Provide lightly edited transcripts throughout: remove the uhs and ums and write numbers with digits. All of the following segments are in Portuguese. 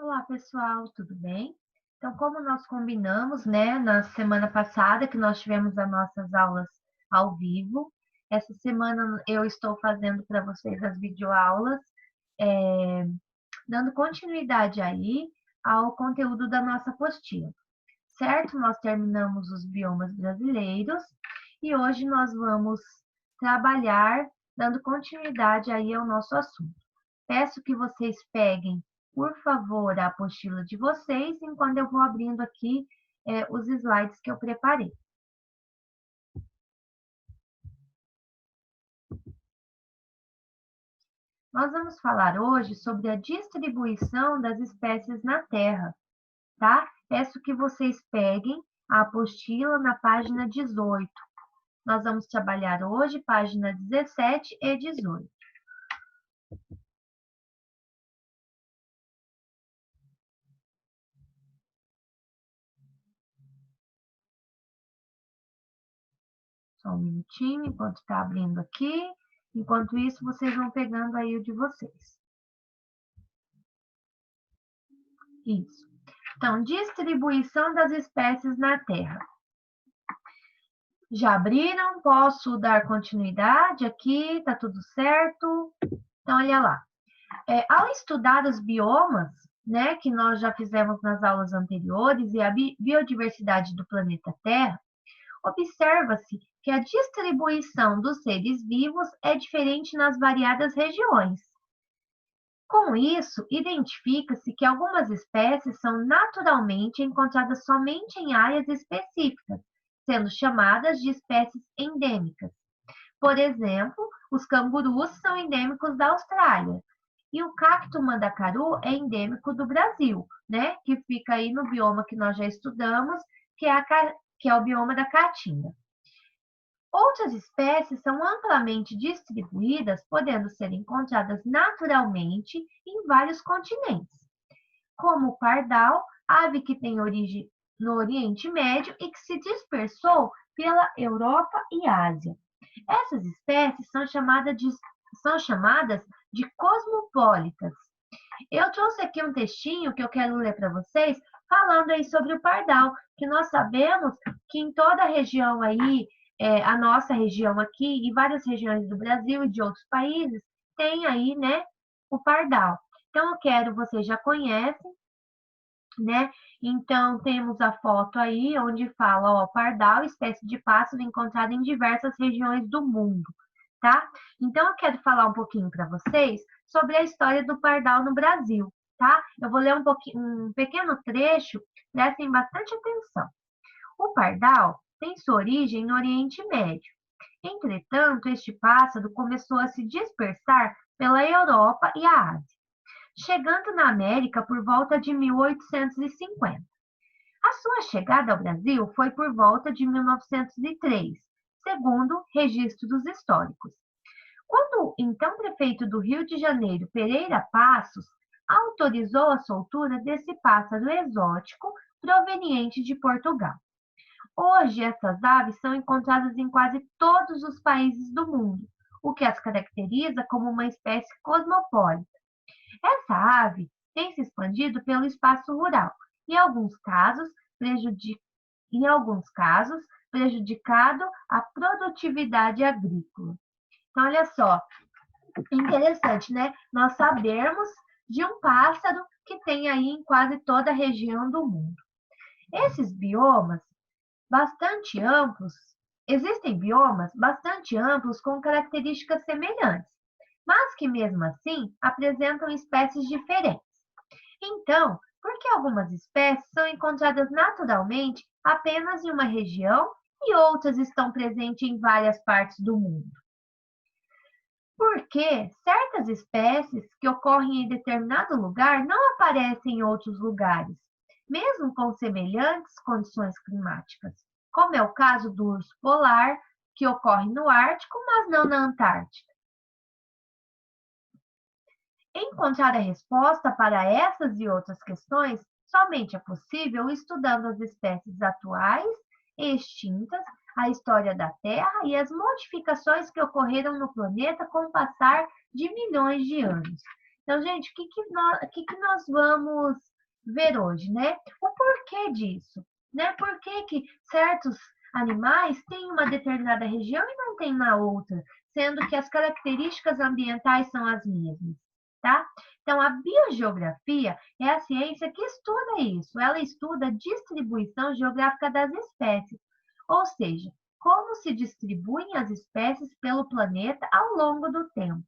Olá, pessoal, tudo bem? Então, como nós combinamos, né, na semana passada que nós tivemos as nossas aulas ao vivo, essa semana eu estou fazendo para vocês as videoaulas, é, dando continuidade aí ao conteúdo da nossa apostila, certo? Nós terminamos os biomas brasileiros e hoje nós vamos trabalhar dando continuidade aí ao nosso assunto. Peço que vocês peguem, por favor, a apostila de vocês, enquanto eu vou abrindo aqui os slides que eu preparei. Nós vamos falar hoje sobre a distribuição das espécies na Terra, tá? Peço que vocês peguem a apostila na página 18. Nós vamos trabalhar hoje página 17 e 18. Só um minutinho, enquanto está abrindo aqui. Enquanto isso, vocês vão pegando aí o de vocês. Isso. Então, distribuição das espécies na Terra. Já abriram? Posso dar continuidade aqui? Tá tudo certo? Então, olha lá. Ao estudar os biomas, né, que nós já fizemos nas aulas anteriores, e a biodiversidade do planeta Terra, observa-se que a distribuição dos seres vivos é diferente nas variadas regiões. Com isso, identifica-se que algumas espécies são naturalmente encontradas somente em áreas específicas, sendo chamadas de espécies endêmicas. Por exemplo, os cangurus são endêmicos da Austrália e o cacto mandacaru é endêmico do Brasil, né? Que fica aí no bioma que nós já estudamos, que é o bioma da caatinga. Outras espécies são amplamente distribuídas, podendo ser encontradas naturalmente em vários continentes, como o pardal, ave que tem origem no Oriente Médio e que se dispersou pela Europa e Ásia. Essas espécies são chamadas de cosmopolitas. Eu trouxe aqui um textinho que eu quero ler para vocês, falando aí sobre o pardal, que nós sabemos que em toda a região aí, a nossa região aqui e várias regiões do Brasil e de outros países, tem aí, né, o pardal. Então, vocês já conhecem, né? Então, temos a foto aí, onde fala, ó, pardal, espécie de pássaro encontrada em diversas regiões do mundo, tá? Então, eu quero falar um pouquinho para vocês sobre a história do pardal no Brasil, tá? Eu vou ler um pequeno trecho, prestem bastante atenção. O pardal tem sua origem no Oriente Médio. Entretanto, este pássaro começou a se dispersar pela Europa e a Ásia, chegando na América por volta de 1850. A sua chegada ao Brasil foi por volta de 1903, segundo registros históricos, quando o então prefeito do Rio de Janeiro, Pereira Passos, autorizou a soltura desse pássaro exótico proveniente de Portugal. Hoje, essas aves são encontradas em quase todos os países do mundo, o que as caracteriza como uma espécie cosmopolita. Essa ave tem se expandido pelo espaço rural, em alguns casos, prejudicado a produtividade agrícola. Então, olha só, é interessante, né? Nós sabermos de um pássaro que tem aí em quase toda a região do mundo. Esses biomas bastante amplos, existem biomas bastante amplos com características semelhantes, mas que mesmo assim apresentam espécies diferentes. Então, por que algumas espécies são encontradas naturalmente apenas em uma região e outras estão presentes em várias partes do mundo? Porque certas espécies que ocorrem em determinado lugar não aparecem em outros lugares, mesmo com semelhantes condições climáticas, como é o caso do urso polar, que ocorre no Ártico, mas não na Antártica. Encontrar a resposta para essas e outras questões somente é possível estudando as espécies atuais e extintas, a história da Terra e as modificações que ocorreram no planeta com o passar de milhões de anos. Então, gente, o que que nós vamos ver hoje, né? O porquê disso, né? Por que que certos animais têm uma determinada região e não tem na outra, sendo que as características ambientais são as mesmas, tá? Então, a biogeografia é a ciência que estuda isso. Ela estuda a distribuição geográfica das espécies, ou seja, como se distribuem as espécies pelo planeta ao longo do tempo,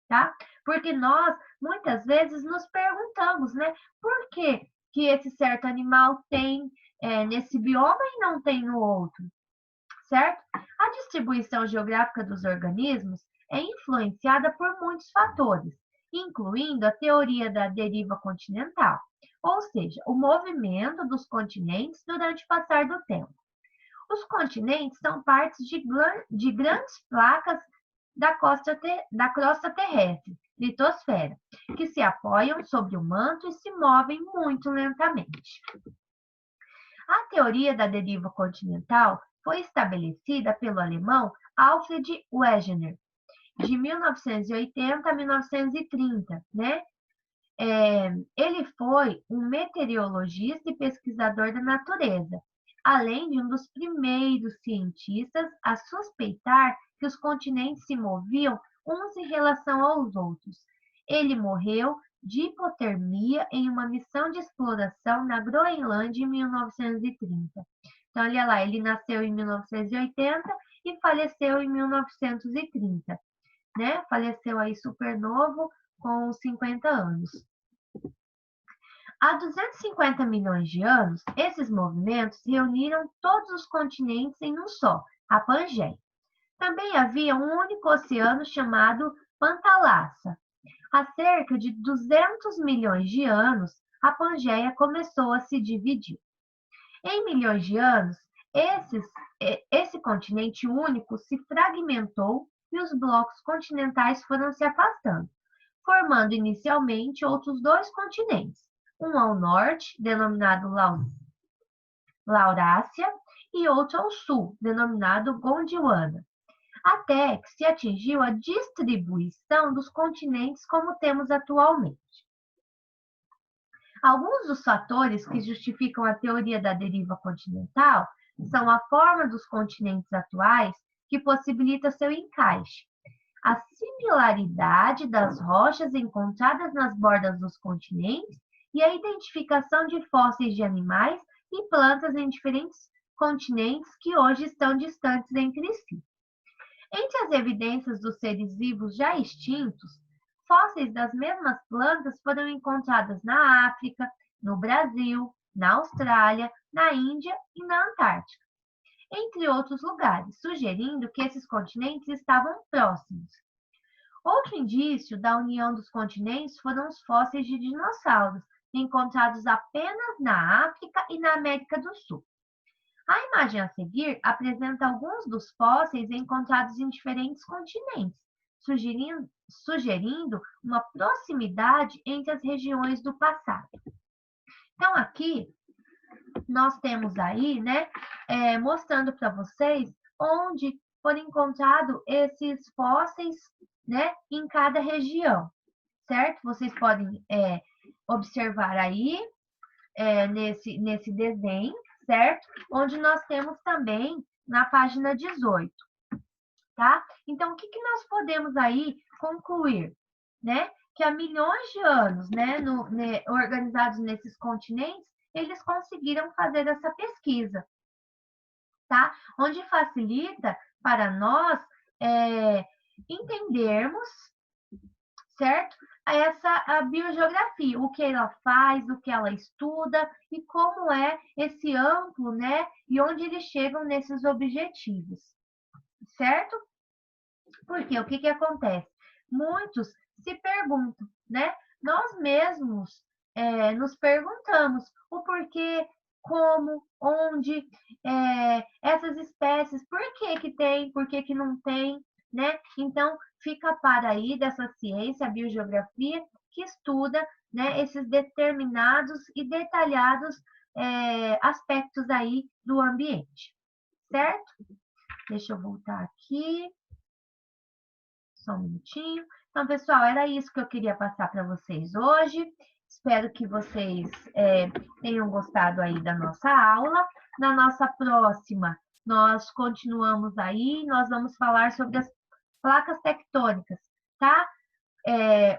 tá? Porque nós, muitas vezes, nos perguntamos, né, por que que esse certo animal tem nesse bioma e não tem no outro, certo? A distribuição geográfica dos organismos é influenciada por muitos fatores, incluindo a teoria da deriva continental, ou seja, o movimento dos continentes durante o passar do tempo. Os continentes são partes de grandes placas da crosta terrestre, litosfera, que se apoiam sobre o manto e se movem muito lentamente. A teoria da deriva continental foi estabelecida pelo alemão Alfred Wegener, de 1980 a 1930, né? Ele foi um meteorologista e pesquisador da natureza, além de um dos primeiros cientistas a suspeitar que os continentes se moviam uns em relação aos outros. Ele morreu de hipotermia em uma missão de exploração na Groenlândia em 1930. Então, olha lá, ele nasceu em 1980 e faleceu em 1930, né? Faleceu aí super novo, com 50 anos. Há 250 milhões de anos, esses movimentos reuniram todos os continentes em um só, a Pangeia. Também havia um único oceano chamado Pantalassa. Há cerca de 200 milhões de anos, a Pangeia começou a se dividir. Em milhões de anos, esse continente único se fragmentou e os blocos continentais foram se afastando, formando inicialmente outros dois continentes, um ao norte, denominado Laurásia, e outro ao sul, denominado Gondwana, até que se atingiu a distribuição dos continentes como temos atualmente. Alguns dos fatores que justificam a teoria da deriva continental são a forma dos continentes atuais, que possibilita seu encaixe, a similaridade das rochas encontradas nas bordas dos continentes e a identificação de fósseis de animais e plantas em diferentes continentes que hoje estão distantes entre si. Entre as evidências dos seres vivos já extintos, fósseis das mesmas plantas foram encontrados na África, no Brasil, na Austrália, na Índia e na Antártica, entre outros lugares, sugerindo que esses continentes estavam próximos. Outro indício da união dos continentes foram os fósseis de dinossauros, encontrados apenas na África e na América do Sul. A imagem a seguir apresenta alguns dos fósseis encontrados em diferentes continentes, sugerindo uma proximidade entre as regiões do passado. Então, aqui nós temos aí, né, mostrando para vocês onde foram encontrados esses fósseis, né, em cada região, certo? Vocês podem observar aí nesse desenho, certo? Onde nós temos também na página 18, tá? Então, o que que nós podemos aí concluir, né? Que há milhões de anos, né, organizados nesses continentes, eles conseguiram fazer essa pesquisa, tá? Onde facilita para nós entendermos, certo? A biogeografia, o que ela faz, o que ela estuda e como é esse amplo, né? E onde eles chegam nesses objetivos, certo? Porque o que que acontece? Muitos se perguntam, né? Nós mesmos nos perguntamos o porquê, como, onde, essas espécies, por que que tem, por que que não tem, né? Então, fica para aí dessa ciência, a biogeografia, que estuda, né, esses determinados e detalhados aspectos aí do ambiente, certo? Deixa eu voltar aqui. Só um minutinho. Então, pessoal, era isso que eu queria passar para vocês hoje. Espero que vocês tenham gostado aí da nossa aula. Na nossa próxima, nós continuamos aí, nós vamos falar sobre as placas tectônicas, tá?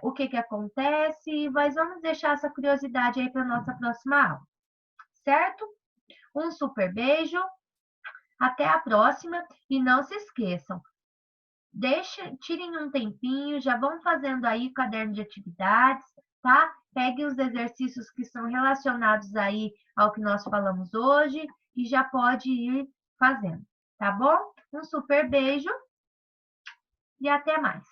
O que que acontece, mas vamos deixar essa curiosidade aí para nossa próxima aula, certo? Um super beijo, até a próxima e não se esqueçam, tirem um tempinho, já vão fazendo aí o caderno de atividades, tá? Peguem os exercícios que são relacionados aí ao que nós falamos hoje e já pode ir fazendo, tá bom? Um super beijo e até mais.